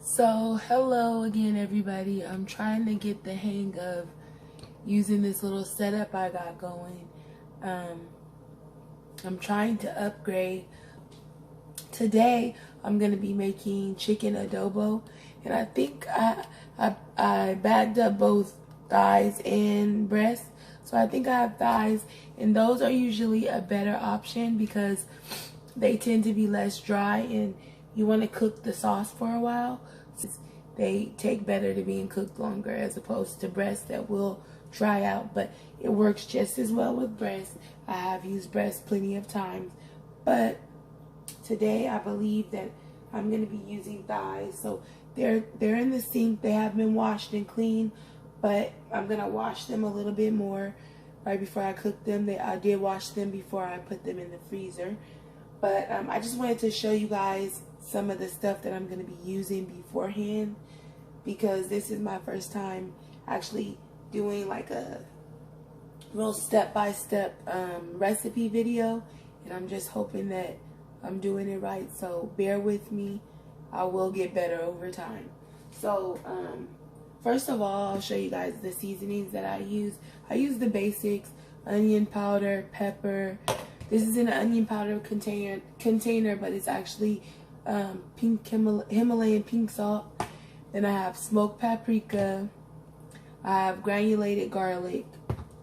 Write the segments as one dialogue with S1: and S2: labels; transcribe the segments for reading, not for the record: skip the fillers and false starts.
S1: So, hello again, everybody. I'm trying to get the hang of using this little setup I got going. I'm trying to upgrade. Today, I'm going to be making chicken adobo, and I think I bagged up both thighs and breasts. So I think I have thighs, and those are usually a better option because they tend to be less dry, and you want to cook the sauce for a while. They take better to being cooked longer as opposed to breasts that will dry out, but it works just as well with breasts. I have used breasts plenty of times, but today I believe that I'm going to be using thighs. So they're in the sink. They have been washed and cleaned, but I'm going to wash them a little bit more right before I cook them. I did wash them before I put them in the freezer. But I just wanted to show you guys some of the stuff that I'm going to be using beforehand, because this is my first time actually doing like a real step-by-step recipe video, and I'm just hoping that I'm doing it right. So bear with me. I will get better over time. So first of all, I'll show you guys the seasonings that I use. I use the basics: onion powder, pepper. This is in an onion powder container, but it's actually pink Himalayan pink salt. Then I have smoked paprika. I have granulated garlic.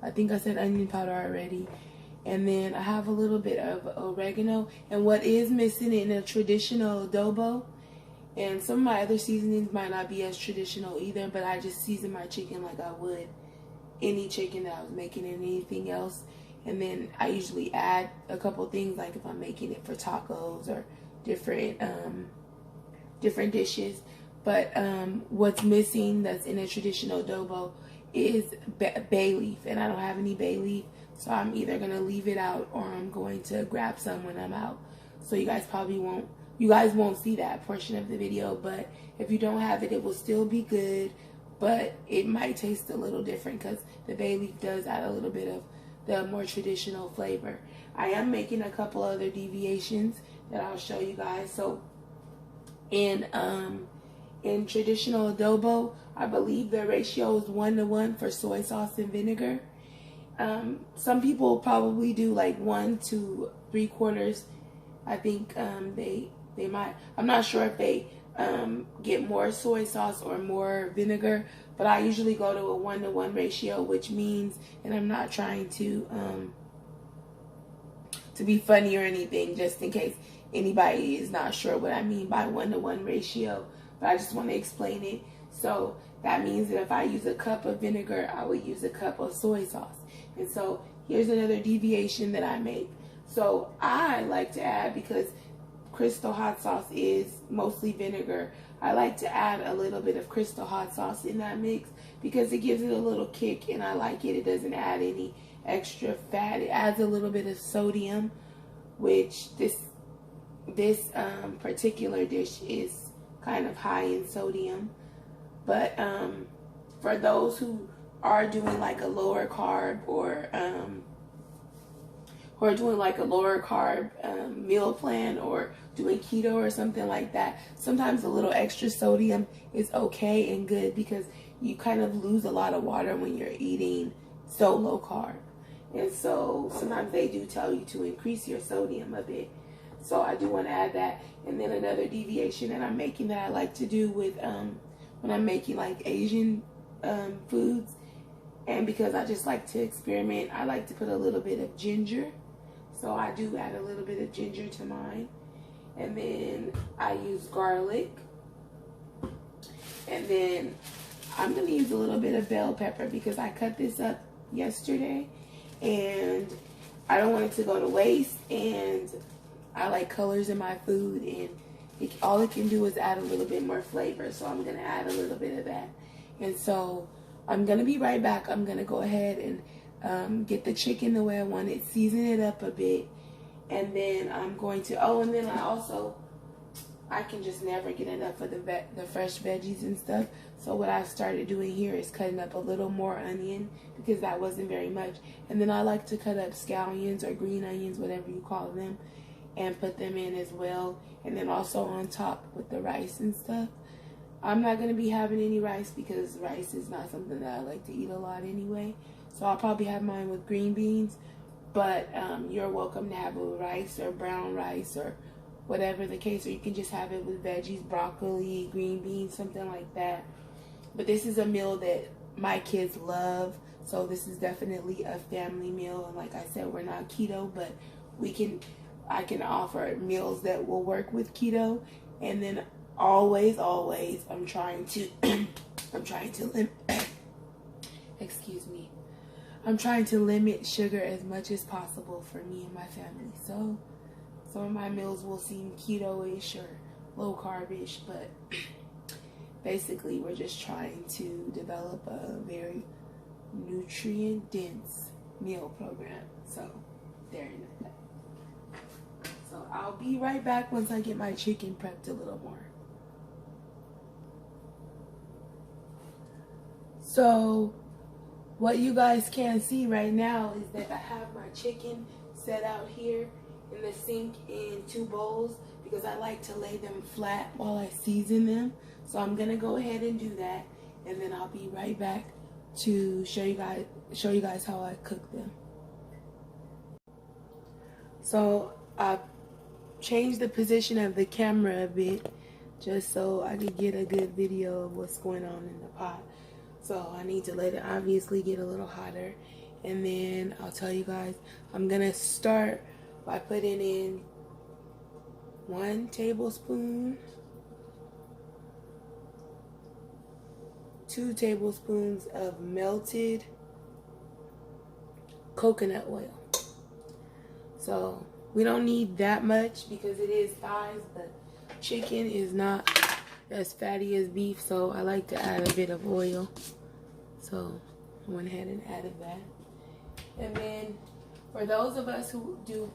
S1: I think I said onion powder already. And then I have a little bit of oregano. And what is missing in a traditional adobo, and some of my other seasonings might not be as traditional either, but I just season my chicken like I would any chicken that I was making and anything else. And then I usually add a couple things, like if I'm making it for tacos or different dishes. But what's missing that's in a traditional adobo is bay leaf, and I don't have any bay leaf, so I'm either gonna leave it out or I'm going to grab some when I'm out. So you guys won't see that portion of the video, but if you don't have it, it will still be good, but it might taste a little different because the bay leaf does add a little bit of the more traditional flavor. I am making a couple other deviations that I'll show you guys. So in traditional adobo, I believe the ratio is 1-to-1 for soy sauce and vinegar. Some people probably do like 1 to 3/4. I think they might. I'm not sure if they get more soy sauce or more vinegar, but I usually go to a 1-to-1 ratio, which means, and I'm not trying to be funny or anything, just in case anybody is not sure what I mean by 1-to-1 ratio, but I just want to explain it. So that means that if I use a cup of vinegar, I would use a cup of soy sauce. And so here's another deviation that I make. So I like to add, because Crystal hot sauce is mostly vinegar, I like to add a little bit of Crystal hot sauce in that mix because it gives it a little kick, and I like it. It doesn't add any extra fat. It adds a little bit of sodium, which this particular dish is kind of high in sodium. But for those who are doing like a lower carb or doing like a lower carb meal plan, or doing keto or something like that, sometimes a little extra sodium is okay and good, because you kind of lose a lot of water when you're eating so low carb. And so sometimes they do tell you to increase your sodium a bit. So I do want to add that. And then another deviation that I'm making that I like to do with when I'm making like Asian foods, and because I just like to experiment, I like to put a little bit of ginger. So I do add a little bit of ginger to mine. And then I use garlic. And then I'm going to use a little bit of bell pepper because I cut this up yesterday and I don't want it to go to waste. And I like colors in my food, and all it can do is add a little bit more flavor. So I'm going to add a little bit of that. And so I'm going to be right back. I'm going to go ahead and get the chicken the way I want it, season it up a bit, and then I'm going to, and then I can just never get enough of the fresh veggies and stuff. So what I've started doing here is cutting up a little more onion, because that wasn't very much. And then I like to cut up scallions or green onions, whatever you call them, and put them in as well. And then also on top with the rice and stuff. I'm not going to be having any rice because rice is not something that I like to eat a lot anyway. So I'll probably have mine with green beans. But you're welcome to have it with rice or brown rice or whatever the case. Or you can just have it with veggies, broccoli, green beans, something like that. But this is a meal that my kids love. So this is definitely a family meal. And like I said, we're not keto, but I can offer meals that will work with keto. And then always, I'm trying to excuse me. I'm trying to limit sugar as much as possible for me and my family. So some of my meals will seem keto-ish or low carb-ish, but basically we're just trying to develop a very nutrient-dense meal program. So there you go. So I'll be right back once I get my chicken prepped a little more. So what you guys can see right now is that I have my chicken set out here in the sink in 2 bowls because I like to lay them flat while I season them. So I'm gonna go ahead and do that, and then I'll be right back to show you guys how I cook them. So I changed the position of the camera a bit just so I could get a good video of what's going on in the pot. So I need to let it obviously get a little hotter, and then I'll tell you guys. I'm gonna start by putting in 1 tablespoon, 2 tablespoons of melted coconut oil. So we don't need that much because it is thighs, but chicken is not as fatty as beef, so I like to add a bit of oil. So I went ahead and added that. And then for those of us who do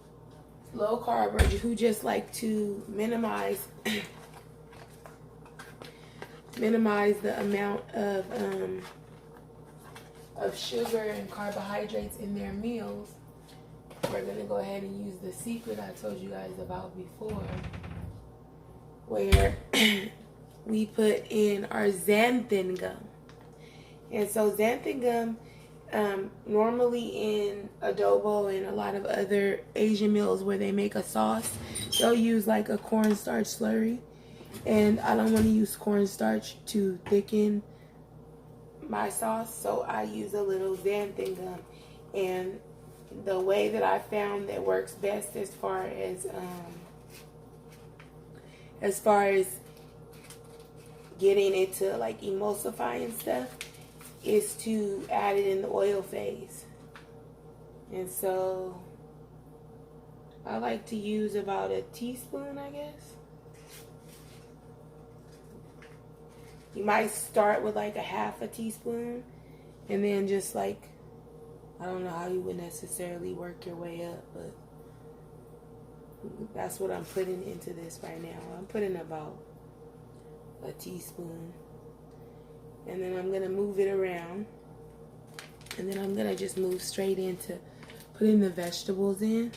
S1: low carb or who just like to minimize the amount of sugar and carbohydrates in their meals, we're gonna go ahead and use the secret I told you guys about before, where we put in our xanthan gum. And so xanthan gum, normally in adobo and a lot of other Asian meals where they make a sauce, they'll use like a cornstarch slurry. And I don't want to use cornstarch to thicken my sauce, so I use a little xanthan gum. And the way that I found that works best as far as getting it to like emulsify and stuff is to add it in the oil phase. And so I like to use about a teaspoon, I guess. You might start with like a half a teaspoon and then just like, I don't know how you would necessarily work your way up, but that's what I'm putting into this right now. I'm putting about a teaspoon. And then I'm going to move it around. And then I'm going to just move straight into putting the vegetables in.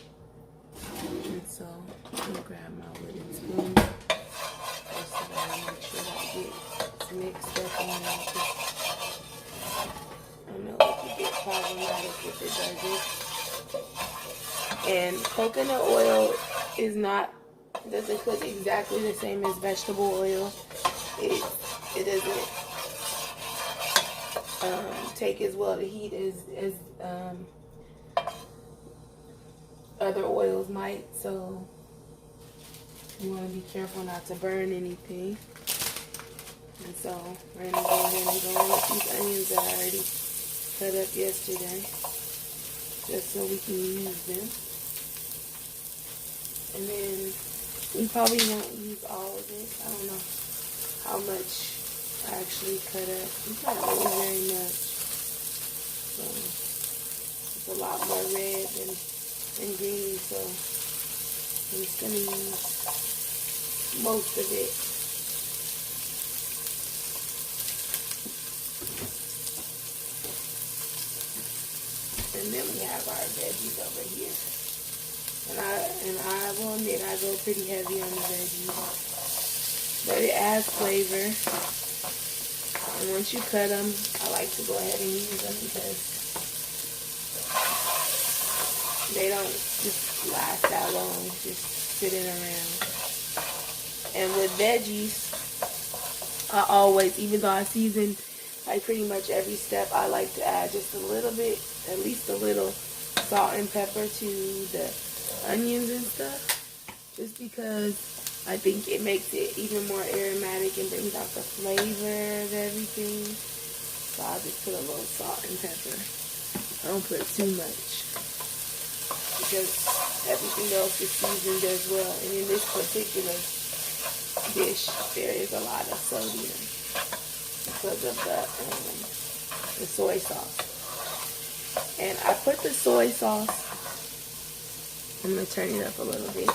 S1: And so I'm going to grab my wooden spoon. Just so that I make sure that I get mixed up on it. I know it can get problematic if it doesn't. And coconut oil doesn't cook exactly the same as vegetable oil. It doesn't take as well the heat as other oils might, so you want to be careful not to burn anything. And so we're going to go ahead and go in with these onions that I already cut up yesterday, just so we can use them. And then we probably won't use all of it. I don't know how much I actually cut up. It's not really very much. So it's a lot more red than green, so I'm just going to use most of it. And then we have our veggies over here. And I will admit I go pretty heavy on the veggies. But it adds flavor. And once you cut them, I like to go ahead and use them because they don't just last that long, just sitting around. And with veggies, I always, even though I season like pretty much every step, I like to add just a little bit, at least a little salt and pepper to the onions and stuff, just because I think it makes it even more aromatic and brings out the flavor of everything. So I'll just put a little salt and pepper. I don't put too much because everything else is seasoned as well. And in this particular dish, there is a lot of sodium because of the soy sauce. And I put the soy sauce, I'm going to turn it up a little bit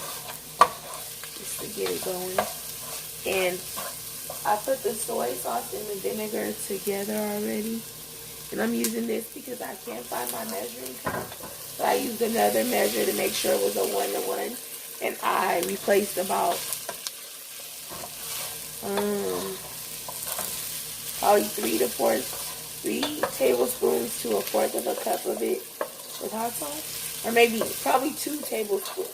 S1: just to get it going. And I put the soy sauce and the vinegar together already. And I'm using this because I can't find my measuring cup. So I used another measure to make sure it was a 1-to-1. And I replaced about probably 3 tablespoons to 1/4 of a cup of it with hot sauce. Or maybe, probably 2 tablespoons.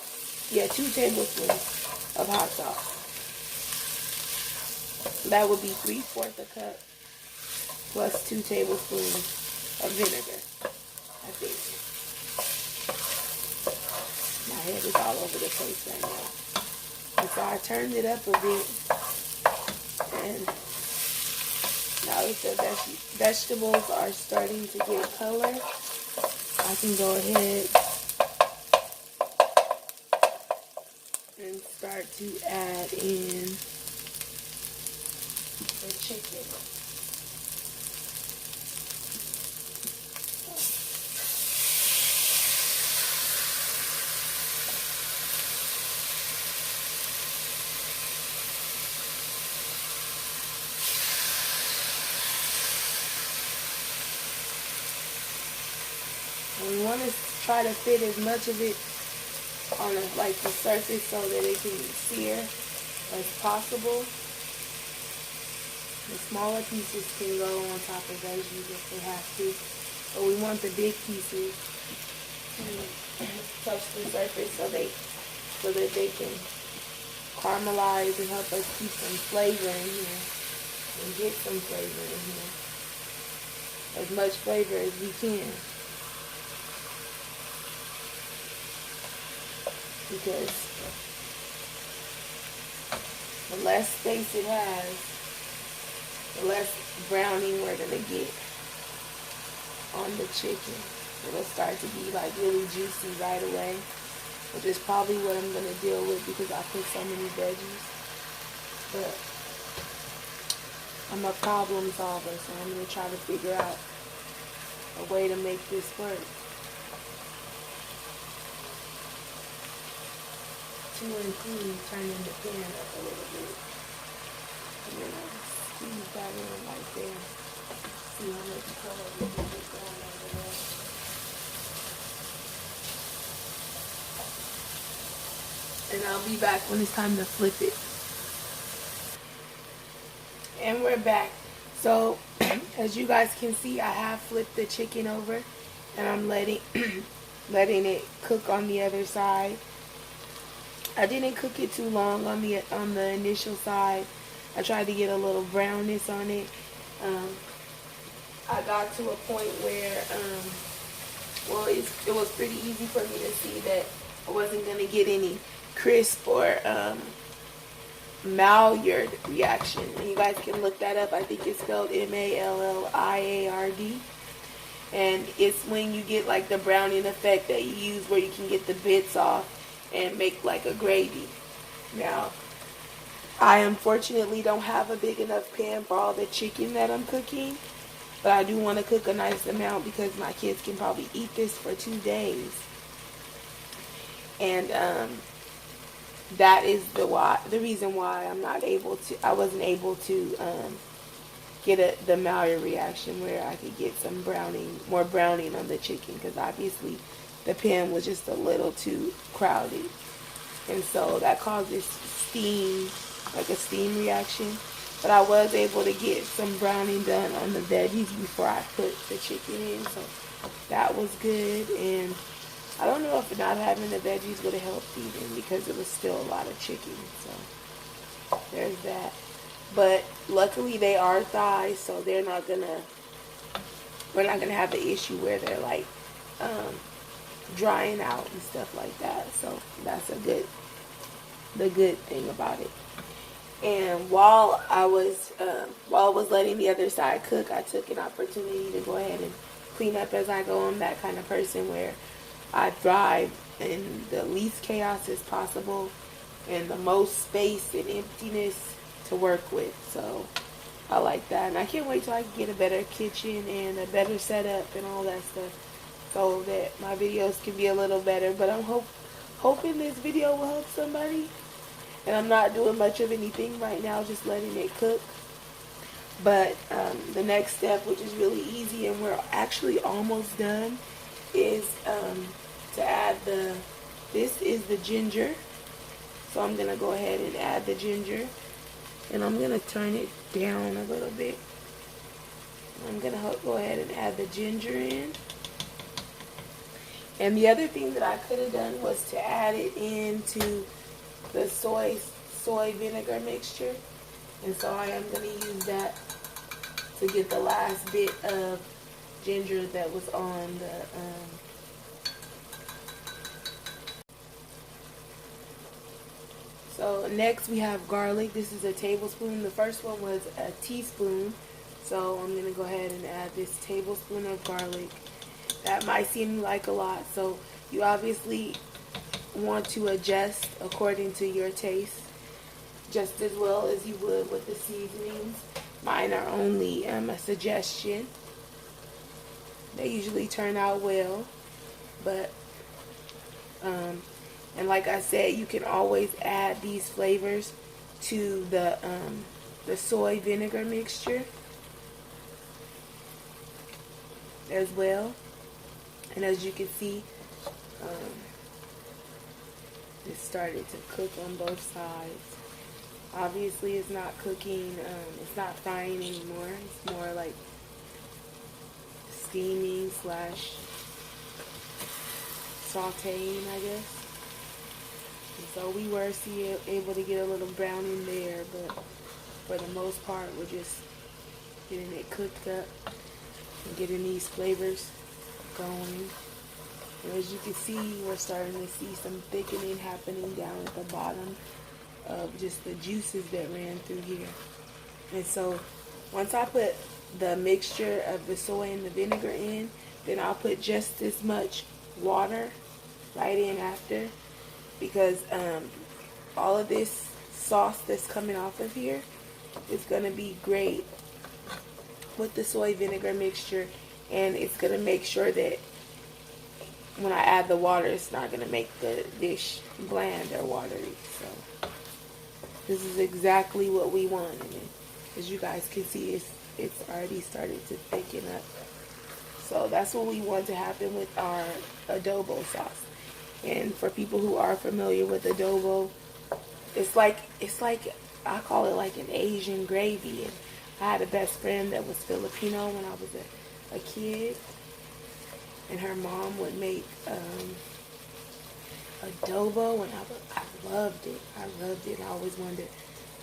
S1: Yeah, 2 tablespoons of hot sauce. That would be 3/4 a cup plus 2 tablespoons of vinegar, I think. My head is all over the place right now. And so I turned it up a bit. And now that the vegetables are starting to get color, I can go ahead and start to add in the chicken. We want to try to fit as much of it on the surface so that it can sear as possible. The smaller pieces can go on top of veggies if they have to, but we want the big pieces to touch the surface so that they can caramelize and help us keep some flavor in here and get some flavor in here, as much flavor as we can. Because the less space it has, the less browning we're going to get on the chicken. It'll start to be like really juicy right away, which is probably what I'm going to deal with because I put so many veggies. But I'm a problem solver, so I'm going to try to figure out a way to make this work. To include turning the pan up a little bit. And then I'll squeeze that in right there. See how much color we can get going over there. And I'll be back when it's time to flip it. And we're back. So, as you guys can see, I have flipped the chicken over. And I'm letting it cook on the other side. I didn't cook it too long on the initial side. I tried to get a little brownness on it. I got to a point where, it was pretty easy for me to see that I wasn't going to get any crisp or Maillard reaction. And you guys can look that up. I think it's spelled Malliard. And it's when you get like the browning effect that you use where you can get the bits off and make like a gravy. Now, I unfortunately don't have a big enough pan for all the chicken that I'm cooking, but I do want to cook a nice amount because my kids can probably eat this for 2 days. And that is the reason why I wasn't able to get the Maillard reaction where I could get some more browning on the chicken, because obviously the pan was just a little too crowded. And so that causes steam, like a steam reaction. But I was able to get some browning done on the veggies before I put the chicken in, so that was good. And I don't know if not having the veggies would have helped even, because it was still a lot of chicken. So there's that. But luckily they are thighs, so we're not gonna have the issue where they're like drying out and stuff like that. So that's the good thing about it. And while I was letting the other side cook, I took an opportunity to go ahead and clean up as I go. I'm that kind of person where I thrive in the least chaos as possible and the most space and emptiness to work with. So I like that, and I can't wait till I can get a better kitchen and a better setup and all that stuff, so that my videos can be a little better. But I'm hoping this video will help somebody. And I'm not doing much of anything right now, just letting it cook. But the next step, which is really easy, and we're actually almost done, is to add this is the ginger. So I'm going to go ahead and add the ginger. And I'm going to turn it down a little bit. I'm going to go ahead and add the ginger in. And the other thing that I could have done was to add it into the soy vinegar mixture, and so I am going to use that to get the last bit of ginger that was on the So next we have garlic. This is a tablespoon. The first one was a teaspoon, so I'm going to go ahead and add this tablespoon of garlic. That might seem like a lot, so you obviously want to adjust according to your taste, just as well as you would with the seasonings. Mine are only a suggestion. They usually turn out well, but and like I said, you can always add these flavors to the soy vinegar mixture as well. And as you can see, it started to cook on both sides. Obviously it's not cooking, it's not frying anymore. It's more like steaming slash sauteing, I guess. And so we were able to get a little brown in there, but for the most part we're just getting it cooked up and getting these flavors going. And as you can see, we're starting to see some thickening happening down at the bottom of just the juices that ran through here. And so once I put the mixture of the soy and the vinegar in, then I'll put just as much water right in after, because all of this sauce that's coming off of here is going to be great with the soy vinegar mixture, and it's going to make sure that when I add the water, it's not going to make the dish bland or watery. So this is exactly what we want. And as you guys can see, it's already started to thicken up. So that's what we want to happen with our adobo sauce. And for people who are familiar with adobo, it's like I call it like an Asian gravy. And I had a best friend that was Filipino when I was a kid, and her mom would make adobo, and I loved it. I always wondered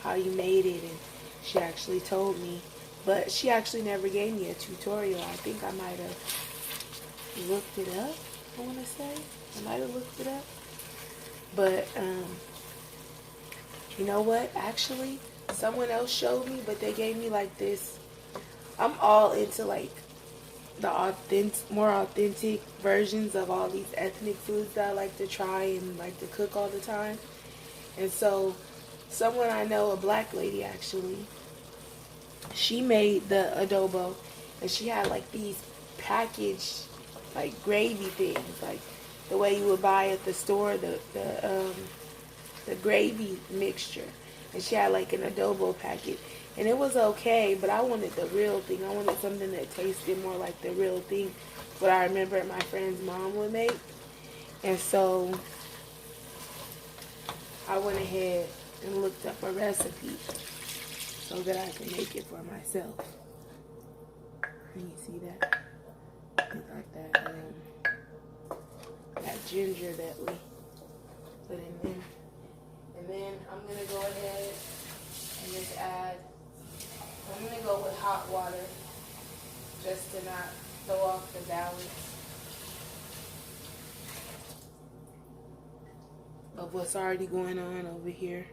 S1: how you made it, and she actually told me, but she actually never gave me a tutorial. I think I might have looked it up, I want to say. I might have looked it up. But, you know what? Actually, someone else showed me, but they gave me like this. I'm all into like the more authentic versions of all these ethnic foods that I like to try and like to cook all the time. And so someone I know, a black lady actually, she made the adobo, and she had like these packaged like gravy things, like the way you would buy at the store, the gravy mixture. And she had like an adobo packet. And it was okay, but I wanted the real thing. I wanted something that tasted more like the real thing, what I remember my friend's mom would make. And so I went ahead and looked up a recipe. so that I can make it for myself. Can you see that? We got that ginger that we put in there. And then I'm going to go ahead and just add, I'm going to go with hot water just to not throw off the balance of what's already going on over here.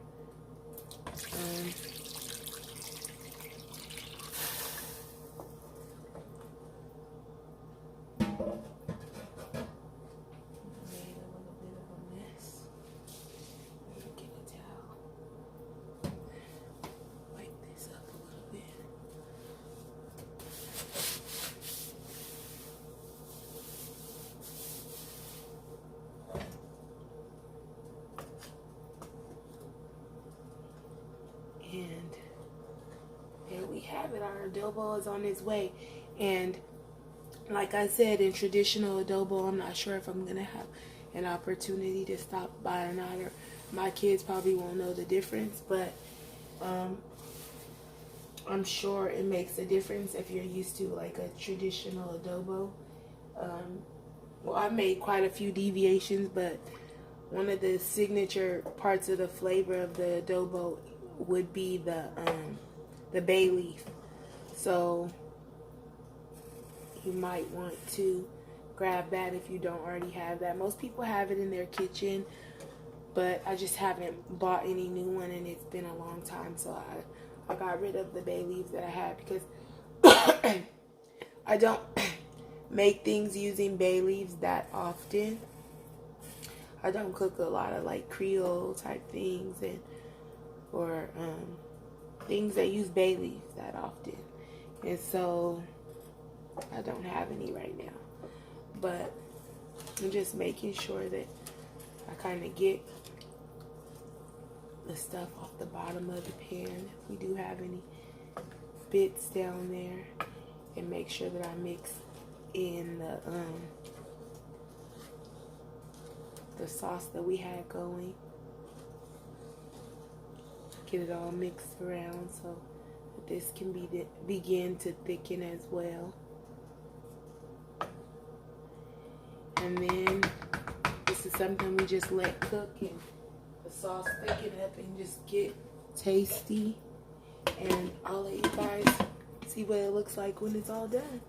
S1: And there we have it. Our adobo is on its way. And like I said, in traditional adobo, I'm not sure if I'm going to have an opportunity to stop by or not. Or my kids probably won't know the difference. But I'm sure it makes a difference if you're used to like a traditional adobo. Well, I've made quite a few deviations, but one of the signature parts of the flavor of the adobo would be the bay leaf. So you might want to grab that if you don't already have that. Most people have it in their kitchen, but I just haven't bought any new one, and it's been a long time, so I got rid of the bay leaves that I had because I don't make things using bay leaves that often. I don't cook a lot of like Creole type things or things that use bay leaves that often, and so I don't have any right now. But I'm just making sure that I kind of get the stuff off the bottom of the pan if we do have any bits down there, and make sure that I mix in the sauce that we had going. Get it all mixed around so that this can begin to thicken as well. And then this is something we just let cook, and the sauce thicken up and just get tasty. And I'll let you guys see what it looks like when it's all done.